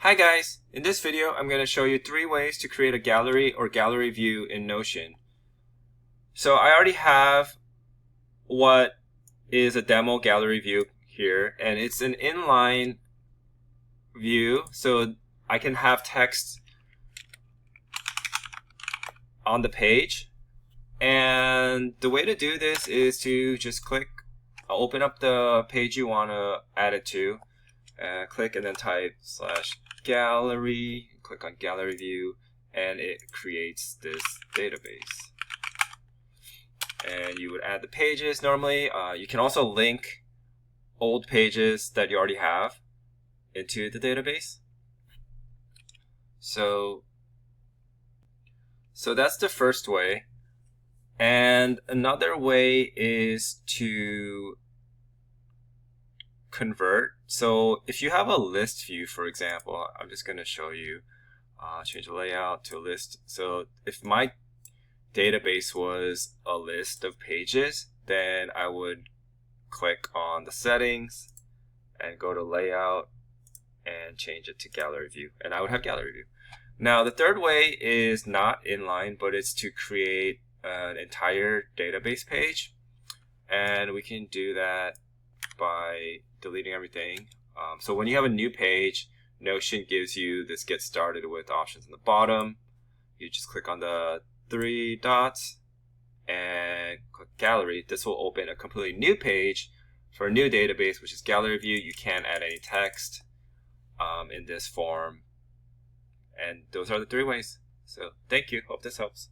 Hi guys! In this video, I'm going to show you 3 ways to create a gallery or gallery view in Notion. So I already have what is a demo gallery view here, and it's an inline view, so I can have text on the page. And the way to do this is to just open up the page you want to add it to, click and then type /gallery, click on gallery view, and it creates this database. And you would add the pages normally. You can also link old pages that you already have into the database. So that's the first way. And another way is to convert. So if you have a list view, for example, I'm just going to show you, change the layout to a list. So if my database was a list of pages, then I would click on the settings and go to layout and change it to gallery view, and I would have gallery view. Now the third way is not inline, but it's to create an entire database page, and we can do that by deleting everything. So when you have a new page, Notion gives you this get started with options in the bottom. You just click on the 3 dots and click gallery. This will open a completely new page for a new database, which is gallery view. You can't add any text in this form, and those are the 3 ways. So thank you, hope this helps.